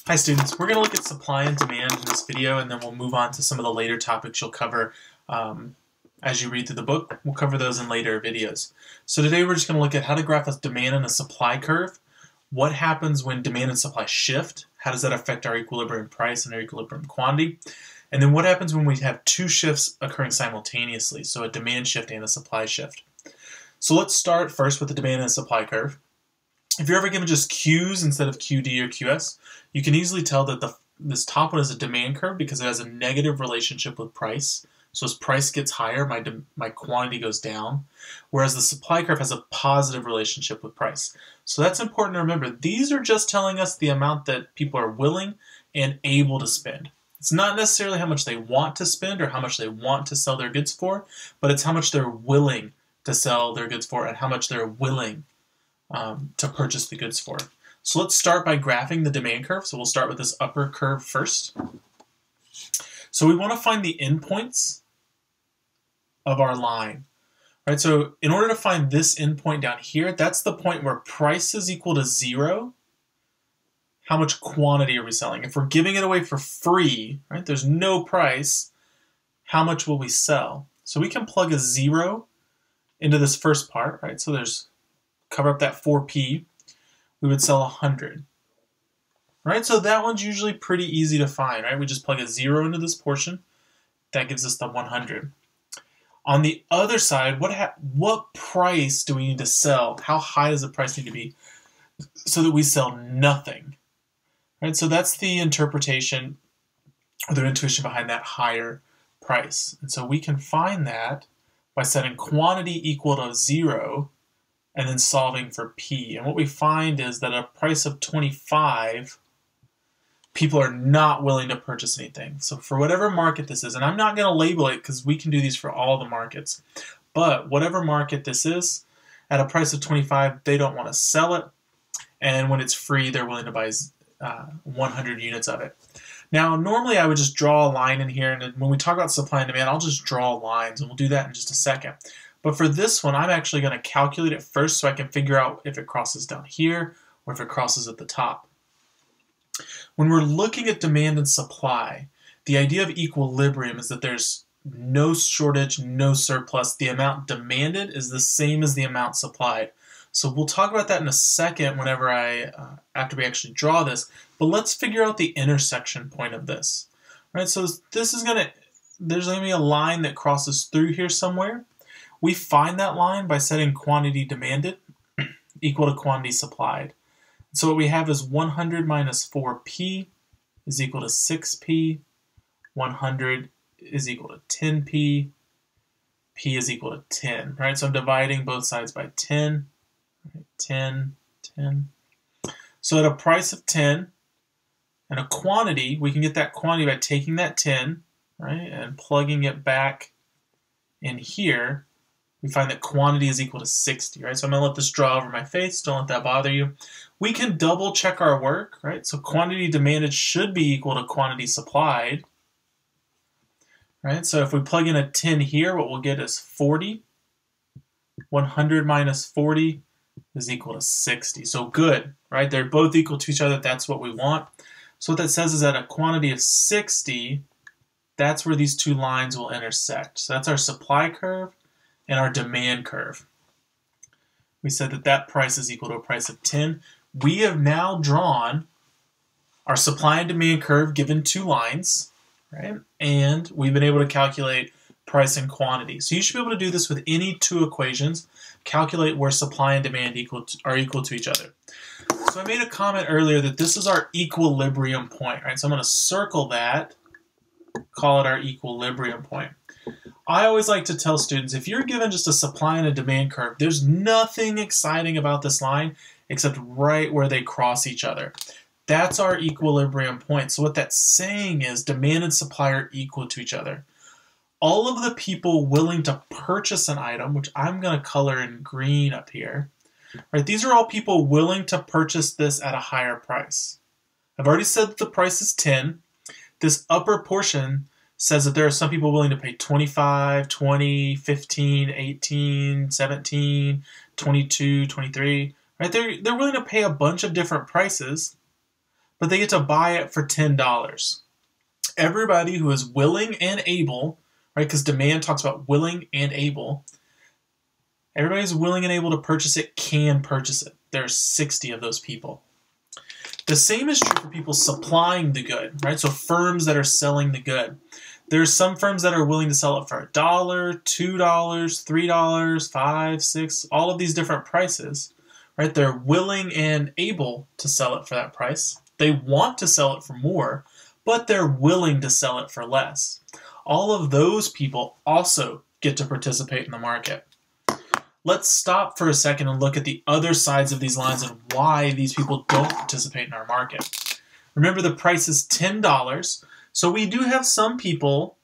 Hi students, we're going to look at supply and demand in this video, and then we'll move on to some of the later topics you'll cover as you read through the book. We'll cover those in later videos. So today we're just going to look at how to graph a demand and a supply curve, what happens when demand and supply shift, how does that affect our equilibrium price and our equilibrium quantity, and then what happens when we have two shifts occurring simultaneously, so a demand shift and a supply shift. So let's start first with the demand and supply curve. If you're ever given just Qs instead of QD or QS, you can easily tell that this top one is a demand curve because it has a negative relationship with price. So as price gets higher, my quantity goes down, whereas the supply curve has a positive relationship with price. So that's important to remember. These are just telling us the amount that people are willing and able to spend. It's not necessarily how much they want to spend or how much they want to sell their goods for, but it's how much they're willing to sell their goods for and how much they're willing to purchase the goods for. So let's start by graphing the demand curve. So we'll start with this upper curve first. So we want to find the endpoints of our line. Right, so in order to find this endpoint down here, that's the point where price is equal to 0. How much quantity are we selling? If we're giving it away for free, right, there's no price, how much will we sell? So we can plug a 0 into this first part, right? So there's cover up that 4p, we would sell 100. Right, so that one's usually pretty easy to find, right? We just plug a 0 into this portion, that gives us the 100. On the other side, what price do we need to sell? How high does the price need to be so that we sell nothing? Right, so that's the interpretation or the intuition behind that higher price. And so we can find that by setting quantity equal to 0 and then solving for P. And what we find is that at a price of 25, people are not willing to purchase anything. So for whatever market this is, and I'm not going to label it because we can do these for all the markets, but whatever market this is, at a price of 25, they don't want to sell it. And when it's free, they're willing to buy 100 units of it. Now, normally I would just draw a line in here, and when we talk about supply and demand, I'll just draw lines, and we'll do that in just a second. But for this one, I'm actually going to calculate it first so I can figure out if it crosses down here or if it crosses at the top. When we're looking at demand and supply, the idea of equilibrium is that there's no shortage, no surplus. The amount demanded is the same as the amount supplied. So we'll talk about that in a second whenever after we actually draw this. But let's figure out the intersection point of this. Right? So this is there's going to be a line that crosses through here somewhere. We find that line by setting quantity demanded equal to quantity supplied. So what we have is 100 minus 4p is equal to 6p. 100 is equal to 10p. P is equal to 10. Right? So I'm dividing both sides by 10. 10, 10. So at a price of 10 and a quantity, we can get that quantity by taking that 10, right, and plugging it back in here. We find that quantity is equal to 60, right? So I'm going to let this draw over my face. Don't let that bother you. We can double check our work, right? So quantity demanded should be equal to quantity supplied, right? So if we plug in a 10 here, what we'll get is 40. 100 minus 40 is equal to 60. So good, right? They're both equal to each other. That's what we want. So what that says is that a quantity of 60, that's where these two lines will intersect. So that's our supply curve and our demand curve. We said that that price is equal to a price of 10. We have now drawn our supply and demand curve given two lines, right? And we've been able to calculate price and quantity. So you should be able to do this with any two equations. Calculate where supply and demand are equal to each other. So I made a comment earlier that this is our equilibrium point, right? So I'm going to circle that, call it our equilibrium point. I always like to tell students, if you're given just a supply and a demand curve, there's nothing exciting about this line except right where they cross each other. That's our equilibrium point. So what that's saying is demand and supply are equal to each other. All of the people willing to purchase an item, which I'm going to color in green up here, right? These are all people willing to purchase this at a higher price. I've already said that the price is 10. This upper portion says that there are some people willing to pay 25, 20, 15, 18, 17, 22, 23, right? They're willing to pay a bunch of different prices, but they get to buy it for $10. Everybody who is willing and able, right, because demand talks about willing and able, everybody who's willing and able to purchase it can purchase it. There are 60 of those people. The same is true for people supplying the good, right? So firms that are selling the good. There are some firms that are willing to sell it for $1, $2, $3, $5, $6, all of these different prices, right? They're willing and able to sell it for that price. They want to sell it for more, but they're willing to sell it for less. All of those people also get to participate in the market. Let's stop for a second and look at the other sides of these lines and why these people don't participate in our market. Remember, the price is $10, so we do have some people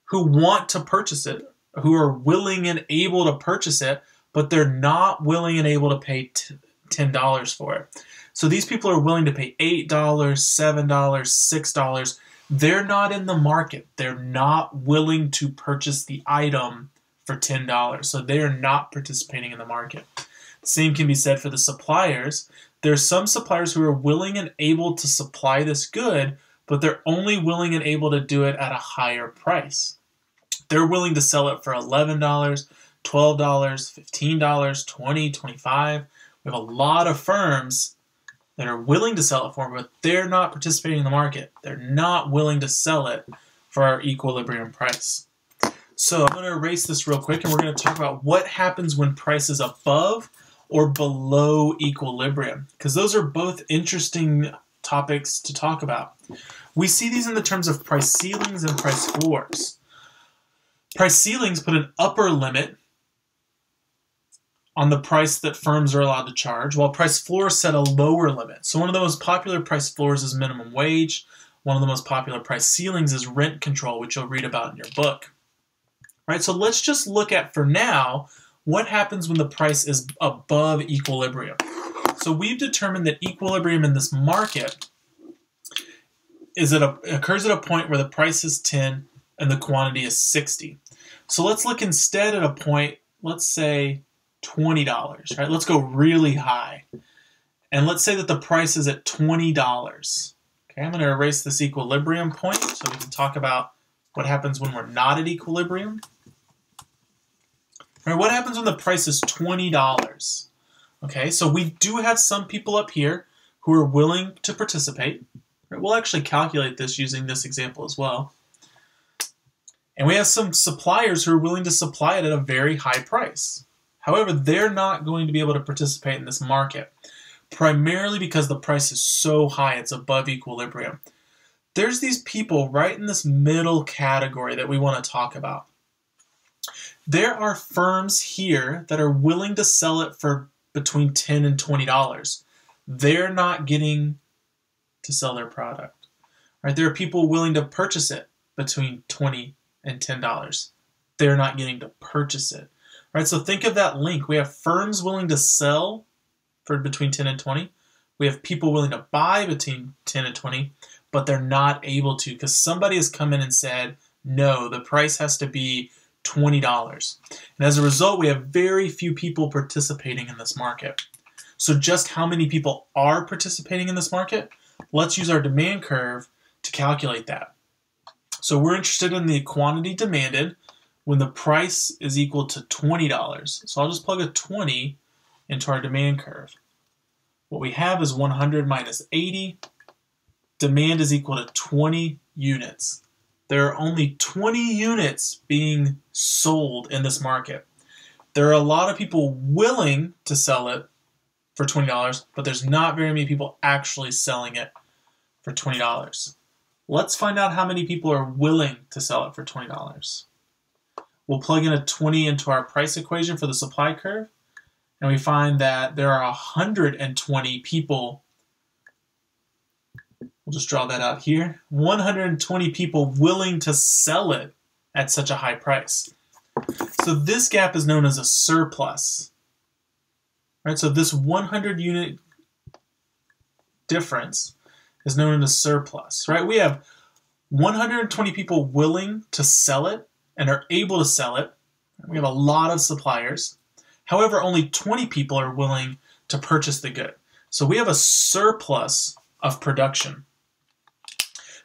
who want to purchase it, who are willing and able to purchase it, but they're not willing and able to pay $10 for it. So these people are willing to pay $8, $7, $6. They're not in the market. They're not willing to purchase the item for $10. So they are not participating in the market. The same can be said for the suppliers. There are some suppliers who are willing and able to supply this good, but they're only willing and able to do it at a higher price. They're willing to sell it for $11, $12, $15, $20, $25. We have a lot of firms that are willing to sell it for, but they're not participating in the market. They're not willing to sell it for our equilibrium price. So I'm going to erase this real quick, and we're going to talk about what happens when price is above or below equilibrium, because those are both interesting topics to talk about. We see these in the terms of price ceilings and price floors. Price ceilings put an upper limit on the price that firms are allowed to charge, while price floors set a lower limit. So one of the most popular price floors is minimum wage. One of the most popular price ceilings is rent control, which you'll read about in your book. Right, so let's just look at, for now, what happens when the price is above equilibrium. So we've determined that equilibrium in this market occurs at a point where the price is 10 and the quantity is 60. So let's look instead at a point, let's say $20, right? Let's go really high. And let's say that the price is at $20. Okay, I'm going to erase this equilibrium point so we can talk about what happens when we're not at equilibrium. All right, what happens when the price is $20? Okay, so we do have some people up here who are willing to participate. Right, we'll actually calculate this using this example as well. And we have some suppliers who are willing to supply it at a very high price. However, they're not going to be able to participate in this market, primarily because the price is so high, it's above equilibrium. There's these people right in this middle category that we want to talk about. There are firms here that are willing to sell it for between $10 and $20. They're not getting to sell their product. Right? There are people willing to purchase it between $20 and $10. They're not getting to purchase it. Right? So think of that link. We have firms willing to sell for between 10 and 20. We have people willing to buy between 10 and 20, but they're not able to because somebody has come in and said, no, the price has to be $20. And as a result, we have very few people participating in this market. So just how many people are participating in this market? Let's use our demand curve to calculate that. So we're interested in the quantity demanded when the price is equal to $20. So I'll just plug a 20 into our demand curve. What we have is 100 minus 80. Demand is equal to 20 units. There are only 20 units being sold in this market. There are a lot of people willing to sell it for $20, but there's not very many people actually selling it for $20. Let's find out how many people are willing to sell it for $20. We'll plug in a 20 into our price equation for the supply curve, and we find that there are 120 people. We'll just draw that out here. 120 people willing to sell it at such a high price. So this gap is known as a surplus. Right? So this 100 unit difference is known as a surplus. Right? We have 120 people willing to sell it and are able to sell it. We have a lot of suppliers. However, only 20 people are willing to purchase the good. So we have a surplus of production.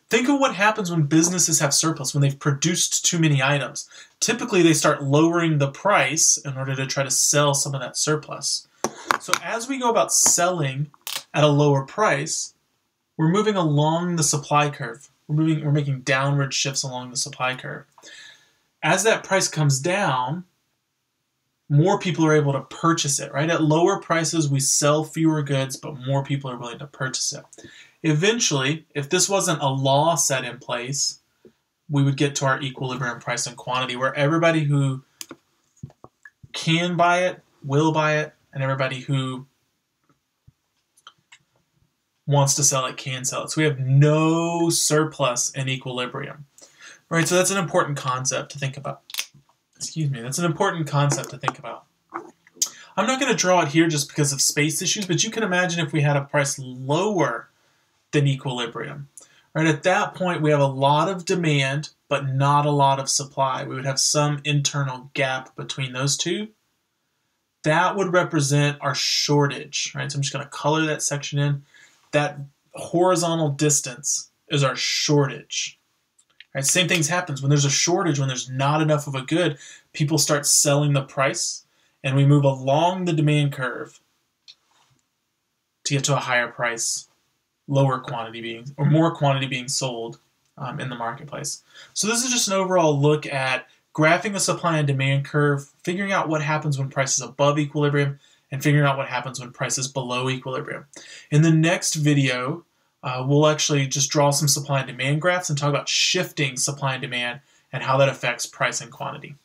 Think of what happens when businesses have surplus, when they've produced too many items. Typically, they start lowering the price in order to try to sell some of that surplus. So as we go about selling at a lower price, we're moving along the supply curve. We're making downward shifts along the supply curve. As that price comes down, more people are able to purchase it, right? At lower prices, we sell fewer goods, but more people are willing to purchase it. Eventually, if this wasn't a law set in place, we would get to our equilibrium price and quantity, where everybody who can buy it will buy it, and everybody who wants to sell it can sell it. So we have no surplus in equilibrium. Right, so that's an important concept to think about. Excuse me, that's an important concept to think about. I'm not going to draw it here just because of space issues, but you can imagine if we had a price lower than equilibrium. Right, at that point, we have a lot of demand, but not a lot of supply. We would have some internal gap between those two. That would represent our shortage. Right, so I'm just going to color that section in. That horizontal distance is our shortage. Right, same things happens when there's a shortage, when there's not enough of a good, people start selling the price, and we move along the demand curve to get to a higher price, lower quantity being, or more quantity being sold in the marketplace. So this is just an overall look at graphing the supply and demand curve, figuring out what happens when price is above equilibrium, and figuring out what happens when price is below equilibrium. In the next video, we'll actually just draw some supply and demand graphs and talk about shifting supply and demand and how that affects price and quantity.